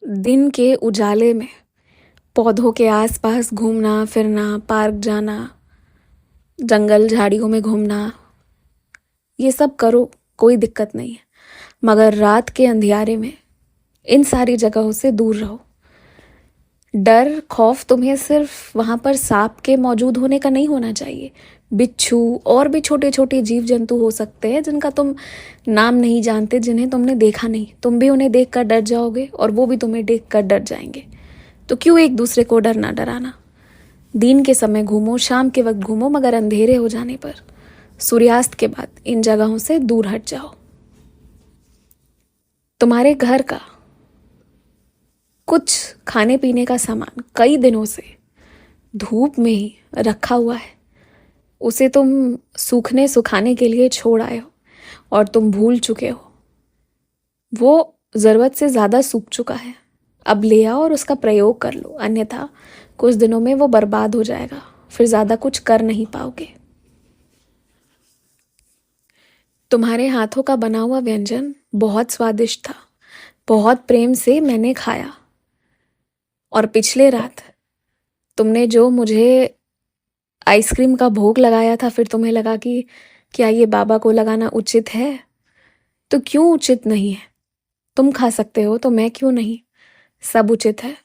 दिन के उजाले में पौधों के आसपास घूमना फिरना, पार्क जाना, जंगल झाड़ियों में घूमना, ये सब करो, कोई दिक्कत नहीं है। मगर रात के अंधियारे में इन सारी जगहों से दूर रहो। डर खौफ तुम्हें सिर्फ वहाँ पर सांप के मौजूद होने का नहीं होना चाहिए। बिच्छू और भी छोटे छोटे जीव जंतु हो सकते हैं जिनका तुम नाम नहीं जानते, जिन्हें तुमने देखा नहीं। तुम भी उन्हें देख कर डर जाओगे और वो भी तुम्हें देख कर डर जाएंगे। तो क्यों एक दूसरे को डरना डराना। दिन के समय घूमो, शाम के वक्त घूमो, मगर अंधेरे हो जाने पर, सूर्यास्त के बाद इन जगहों से दूर हट जाओ। तुम्हारे घर का कुछ खाने पीने का सामान कई दिनों से धूप में ही रखा हुआ है। उसे तुम सूखने सुखाने के लिए छोड़ आए हो और तुम भूल चुके हो। वो ज़रूरत से ज़्यादा सूख चुका है। अब ले आओ और उसका प्रयोग कर लो, अन्यथा कुछ दिनों में वो बर्बाद हो जाएगा, फिर ज़्यादा कुछ कर नहीं पाओगे। तुम्हारे हाथों का बना हुआ व्यंजन बहुत स्वादिष्ट था, बहुत प्रेम से मैंने खाया। और पिछले रात तुमने जो मुझे आइसक्रीम का भोग लगाया था, फिर तुम्हें लगा कि क्या ये बाबा को लगाना उचित है। तो क्यों उचित नहीं है? तुम खा सकते हो तो मैं क्यों नहीं? सब उचित है।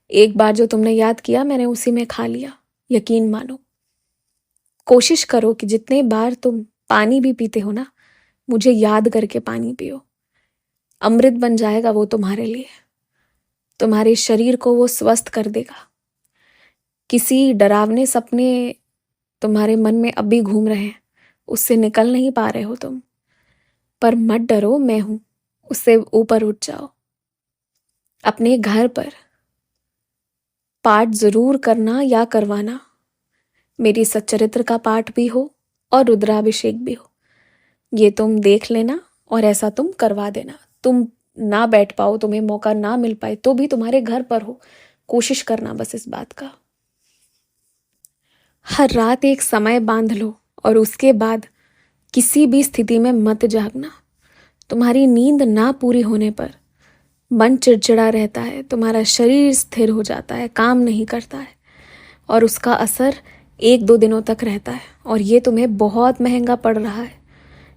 एक बार जो तुमने याद किया, मैंने उसी में खा लिया, यकीन मानो। कोशिश करो कि जितने बार तुम पानी भी पीते हो ना, मुझे याद करके पानी पियो। अमृत बन जाएगा वो तुम्हारे लिए। तुम्हारे शरीर को वो स्वस्थ कर देगा। किसी डरावने सपने तुम्हारे मन में अभी घूम रहे हैं, उससे निकल नहीं पा रहे हो तुम, पर मत डरो, मैं हूं। उससे ऊपर उठ जाओ। अपने घर पर पाठ जरूर करना या करवाना। मेरी सच्चरित्र का पाठ भी हो और रुद्राभिषेक भी हो, ये तुम देख लेना और ऐसा तुम करवा देना। तुम ना बैठ पाओ, तुम्हें मौका ना मिल पाए, तो भी तुम्हारे घर पर हो, कोशिश करना बस इस बात का। हर रात एक समय बांध लो और उसके बाद किसी भी स्थिति में मत जागना। तुम्हारी नींद ना पूरी होने पर मन चिड़चिड़ा रहता है, तुम्हारा शरीर स्थिर हो जाता है, काम नहीं करता है, और उसका असर 1-2 दिनों तक रहता है, और ये तुम्हें बहुत महंगा पड़ रहा है।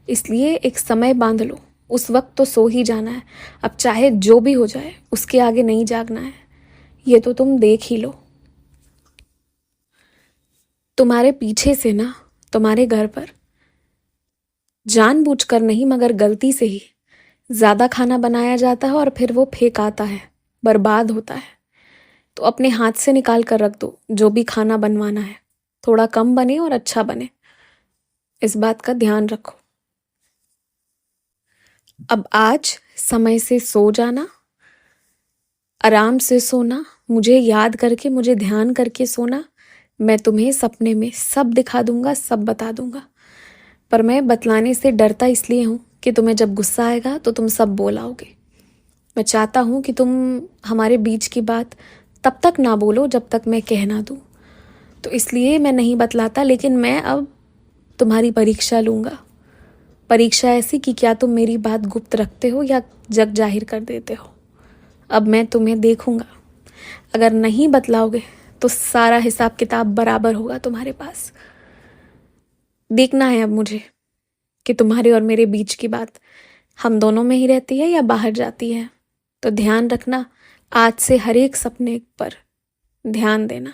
इसलिए एक समय बांध लो, उस वक्त तो सो ही जाना है। अब चाहे जो भी हो जाए, उसके आगे नहीं जागना है, ये तो तुम देख ही लो। तुम्हारे पीछे से ना, तुम्हारे घर पर जानबूझकर नहीं मगर गलती से ही ज़्यादा खाना बनाया जाता है और फिर वो फेंकाता है, बर्बाद होता है। तो अपने हाथ से निकाल कर रख दो। जो भी खाना बनवाना है, थोड़ा कम बने और अच्छा बने, इस बात का ध्यान रखो। अब आज समय से सो जाना, आराम से सोना, मुझे याद करके, मुझे ध्यान करके सोना। मैं तुम्हें सपने में सब दिखा दूंगा, सब बता दूंगा, पर मैं बतलाने से डरता इसलिए हूँ कि तुम्हें जब गुस्सा आएगा तो तुम सब बोल आओगे। मैं चाहता हूँ कि तुम हमारे बीच की बात तब तक ना बोलो जब तक मैं कह ना दूँ। तो इसलिए मैं नहीं बतलाता, लेकिन मैं अब तुम्हारी परीक्षा लूँगा। परीक्षा ऐसी कि क्या तुम मेरी बात गुप्त रखते हो या जग जाहिर कर देते हो। अब मैं तुम्हें देखूँगा। अगर नहीं बतलाओगे तो सारा हिसाब किताब बराबर होगा तुम्हारे पास। देखना है अब मुझे कि तुम्हारे और मेरे बीच की बात हम दोनों में ही रहती है या बाहर जाती है। तो ध्यान रखना, आज से हर एक सपने पर ध्यान देना।